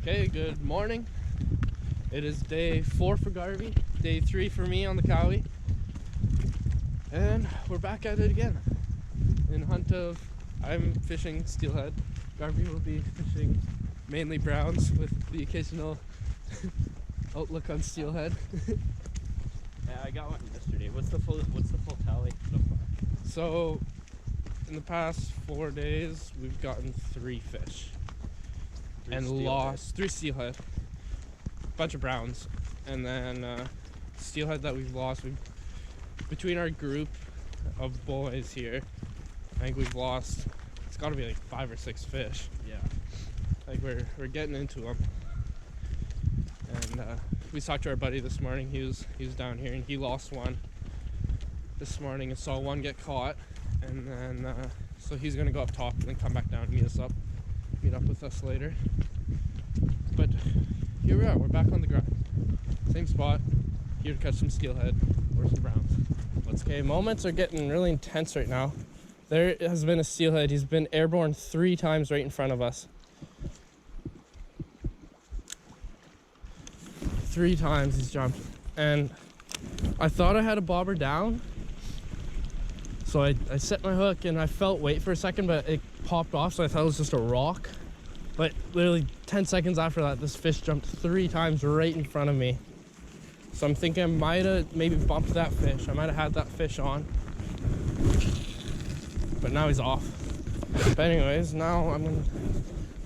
Okay, good morning. It is day 4 for Garvie, day 3 for me on the Cowie, and we're back at it again. In hunt of, I'm fishing steelhead. Garvie will be fishing mainly browns with the occasional outlook on steelhead. Yeah, I got one yesterday. What's the full tally so far? So, in the past 4 days, we've gotten 3 fish. Lost 3 steelhead, bunch of browns, and then steelhead that we've lost. Between our group of boys here, I think we've lost. It's got to be like 5 or 6 fish. Yeah. Like we're getting into them. And we talked to our buddy this morning. He was down here and he lost one this morning and saw one get caught. And then so he's gonna go up top and then come back down and meet up with us later. But here we are, we're back on the grind. Same spot, here to catch some steelhead or some browns. Okay, moments are getting really intense right now. There has been a steelhead. He's been airborne 3 times right in front of us. 3 times he's jumped. And I thought I had a bobber down. So I set my hook and I felt weight for a second, but it popped off, so I thought it was just a rock. But literally 10 seconds after that, this fish jumped 3 times right in front of me. So I'm thinking I might have maybe bumped that fish. I might have had that fish on. But now he's off. But anyways, now I'm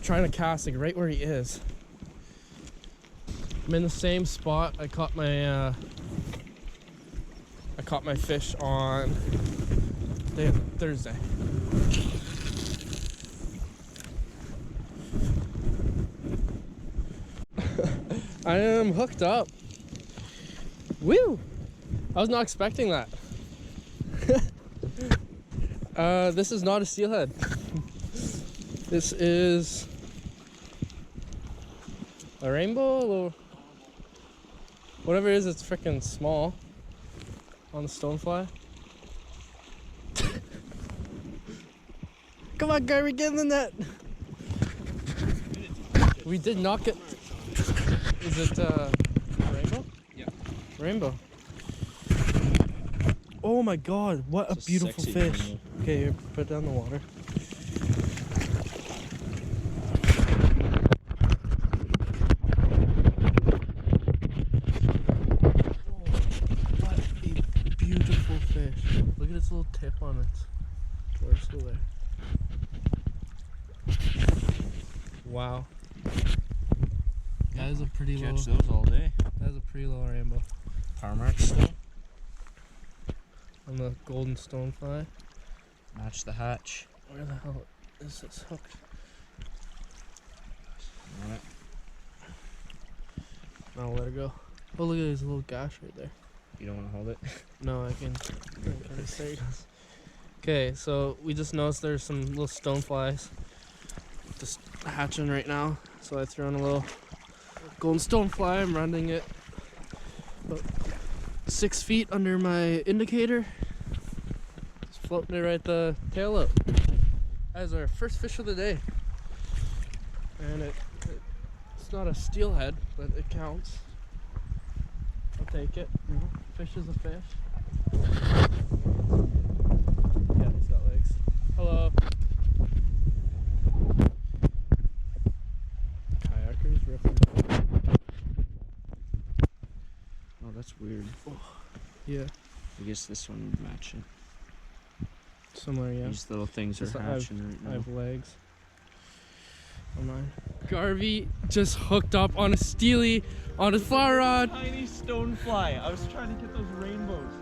trying to cast like right where he is. I'm in the same spot. I caught my fish on Thursday. I am hooked up. Woo! I was not expecting that. This is not a steelhead. This is a rainbow, or whatever it is. It's freaking small on the stonefly. Come on, Garvie, get in the net. We did not get. Is it a rainbow? Yeah. Rainbow. Oh my god, what a beautiful fish. Rainbow. Okay, here, put it down the water. Oh, what a beautiful fish. Look at its little tip on its dorsal there. Wow. That is a pretty low. Catch those all day. That is a pretty low rainbow. Power mark still. On the golden stonefly. Match the hatch. Where the hell is this hooked? Alright. I'll let it go. Oh, look at his little gash right there. You don't want to hold it? No, I can. There he goes. Okay, so we just noticed there's some little stoneflies just hatching right now. So I threw in a little golden stonefly. I'm running it about 6 feet under my indicator. Just floating it right the tail out. That is our first fish of the day. And it's not a steelhead, but it counts. I'll take it. Fish is a fish. Yeah, he's got legs. Hello. Kayakers ripping. Oh, that's weird. Oh, yeah. I guess this one would match it. Similar, yeah. These little things are hatching right now. I have legs on mine. Garvie just hooked up on a steely on his fly rod. Tiny stonefly. I was trying to get those rainbows.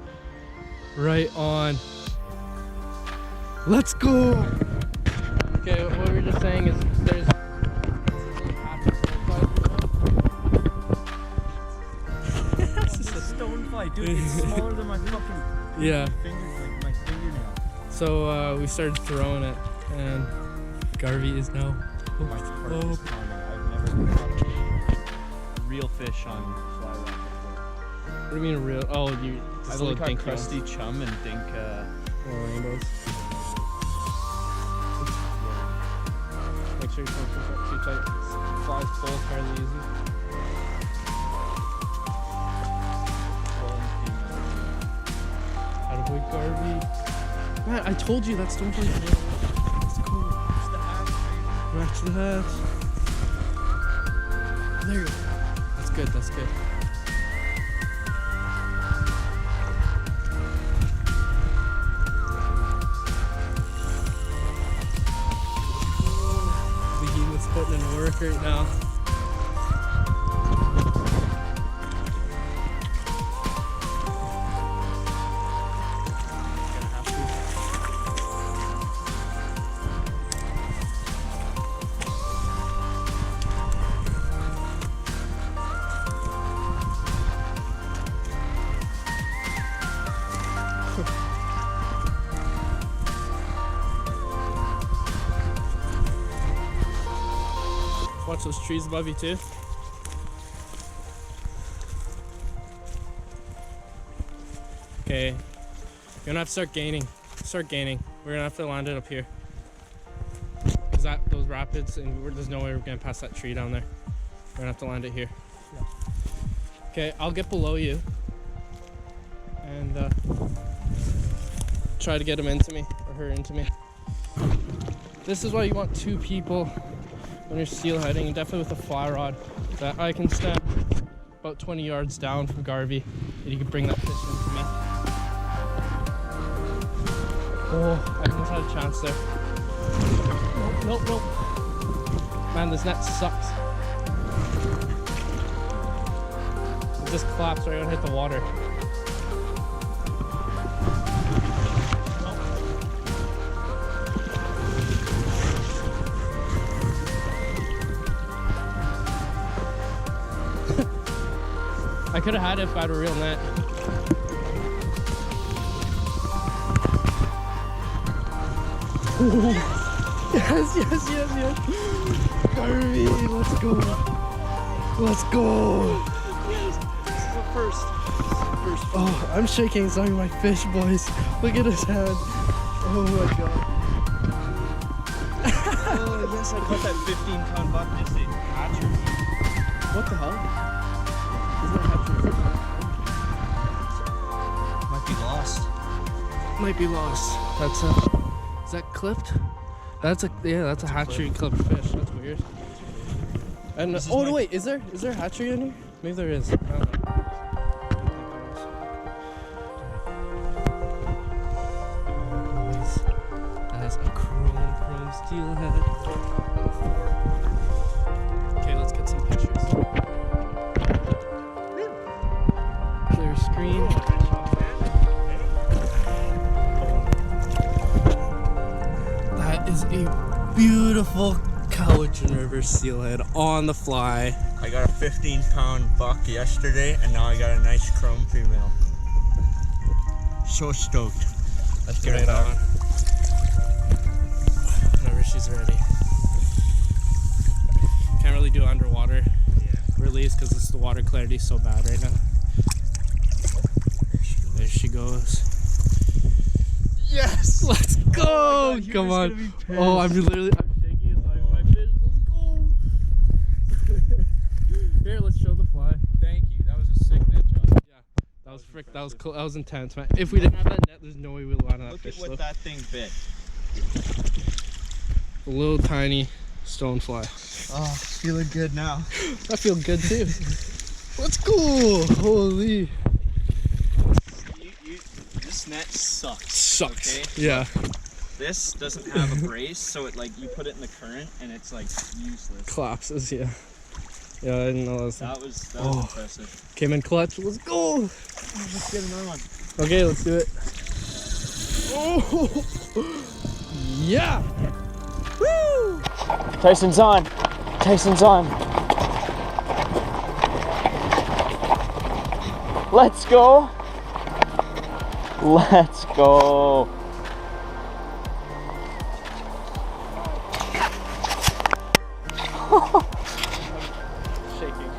Right on. Let's go. Okay, what we were just saying is there's This is a stonefly, dude. It's smaller than my fucking fingers, like my fingernail. So we started throwing it, and Garvie is now. My first time. I've never caught real fish on fly rod before. What do you mean a real? Oh, you. I've only caught crusty chum and dink rainbows. sure your tension's not too tight. Flies pull fairly easy. Attaboy, Garvie. Man, I told you that stonefly. Let's go. Back to the hatch. There you go. That's good, that's good. Behemoth's putting in work right now. Watch those trees above you too. Okay, you're gonna have to start gaining. Start gaining. We're gonna have to land it up here. Cause those rapids, and there's no way we're gonna pass that tree down there. We're gonna have to land it here. Yeah. Okay, I'll get below you and try to get him into me or her into me. This is why you want 2 people when you're steelheading, definitely with a fly rod, that I can stand about 20 yards down from Garvie and you can bring that fish into me. Oh, I almost had a chance there. Nope, nope, nope. Man, this net sucks. It just collapsed right when it hit the water. I could have had it if I had a real net. Yes, yes, yes, yes. Garvie, let's go. Let's go. Yes, this is the first. Oh, I'm shaking some of my fish, boys. Look at his head. Oh my god. Oh, yes, I caught that 15-pound buck just in hatchery. What the hell? Might be lost. Might be lost. That's is that clipped? That's a hatchery clipped fish. That's weird. And oh no, wait, is there a hatchery in here? Maybe there is. I don't know. That is a chrome steelhead. Okay, let's get some pictures. Clear screen. That is a beautiful Cowichan River steelhead on the fly. I got a 15-pound buck yesterday, and now I got a nice chrome female. So stoked. Let's get it on. Whenever she's ready. Can't really do underwater release because the water clarity is so bad right now. There she goes. Yes! Let's go! Oh God, come on. Oh, I'm shaking inside my fish. Let's go! Here, let's show the fly. Thank you. That was a sick net job. Yeah. That was intense, man. If we didn't have that net, there's no way we'd land that fish. Look at what that thing bit. A little tiny stone fly. Oh, feeling good now. I feel good too. Let's go! Holy. This net sucks. Sucks. Okay? Yeah. This doesn't have a brace, so it you put it in the current and it's useless. Collapses, yeah. Yeah, I didn't know that was impressive. Came in clutch. Let's go! Let's get another one. Okay, let's do it. Oh! Yeah! Woo! Tyson's on. Tyson's on. Let's go. Let's go. Shaking.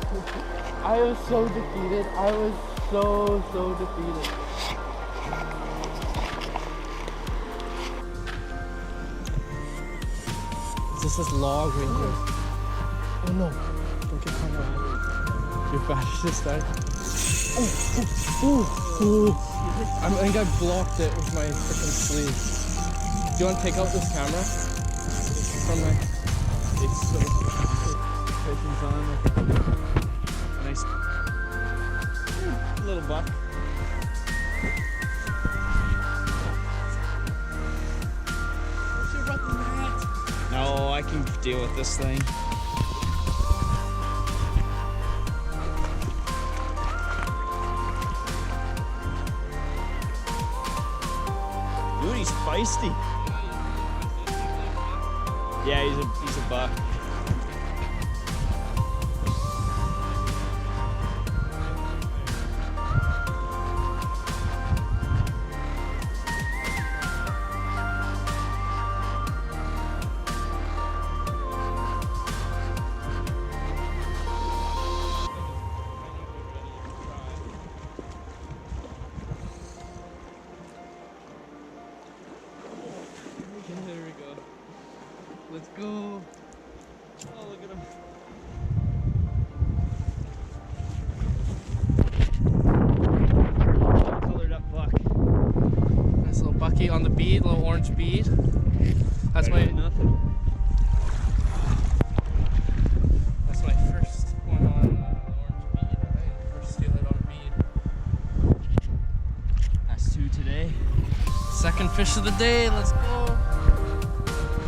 I was so defeated. I was so defeated. It's a just this log right here. Oh no. Don't get caught out. Your battery just died. Oh. I think I blocked it with my freaking sleeve. Do you want to take out this camera? From my... It's so... Tyson's on. Nice little buck. What's your about the mat? No, I can deal with this thing. Dude, he's feisty. Yeah, he's a buck. There we go. Let's go. Oh, look at him. Colored up buck. Nice little bucky on the bead, little orange bead. That's my nothing. That's my first one on the orange bead, right? First steelhead on a bead. That's 2 today. Second fish of the day. Let's go.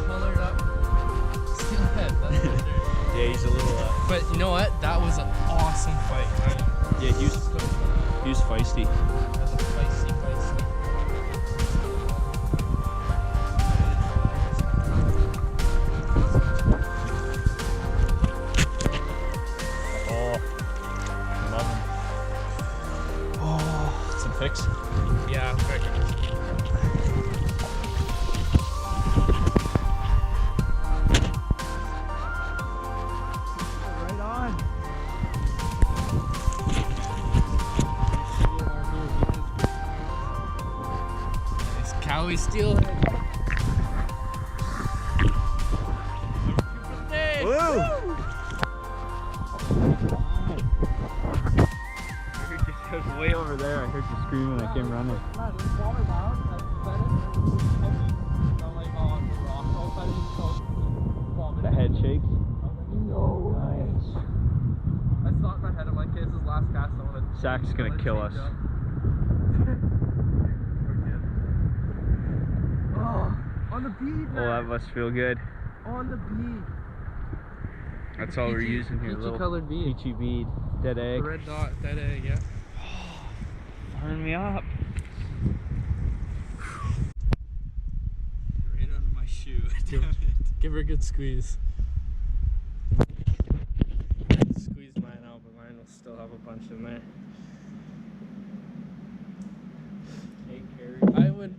Colored up steelhead. That's for sure. Yeah, he's a little But you know what? That was an awesome fight. yeah, he was feisty. That's a feisty. Oh, love him. Oh, some fix. Yeah, very good. Right on. Nice Cowie steelhead. Woo! I was way over there. I heard you screaming. I came running. The head shakes. No. Nice. I thought in my head, I'm like, okay, this is last cast. I want to. Zach's gonna kill us. Oh, on the bead. Oh, that must feel good. On the bead. That's all we're using here. Peachy Little colored bead. peachy bead. Dead The egg. red dot, that egg, yeah. Turn me up. Right under my shoe. Give her a good squeeze. Squeeze mine out, but mine will still have a bunch in there. Hey, Carrie. I would,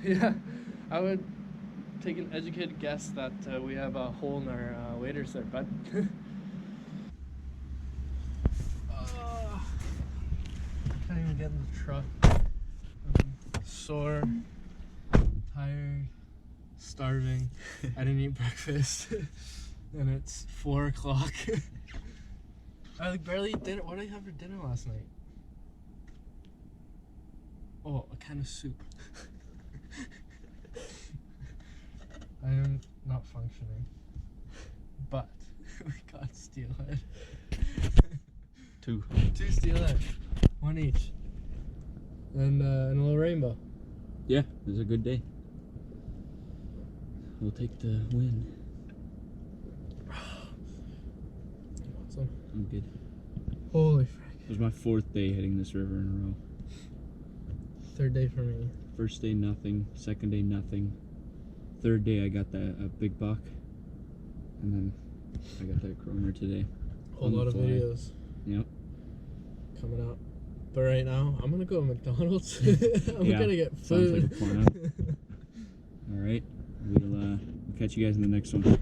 yeah, I would take an educated guess that we have a hole in our waders there, bud. Can't even get in the truck. I'm sore, tired, starving. I didn't eat breakfast, and it's 4 o'clock. I like barely ate dinner. What did I have for dinner last night? Oh, a can of soup. I am not functioning, but we got steelhead. 2. 2 steelhead, 1 each, and a little rainbow. Yeah, it was a good day. We'll take the win. Awesome. I'm good. Holy frick. It was my 4th day hitting this river in a row. 3rd day for me. First day, nothing. Second day, nothing. 3rd day, I got a big buck. And then I got that chromer today. Whole On the lot of fly. videos Yep. coming up. But right now, I'm gonna go to McDonald's. I'm Yeah, gonna get sounds like food. a plan. Alright. We'll catch you guys in the next one.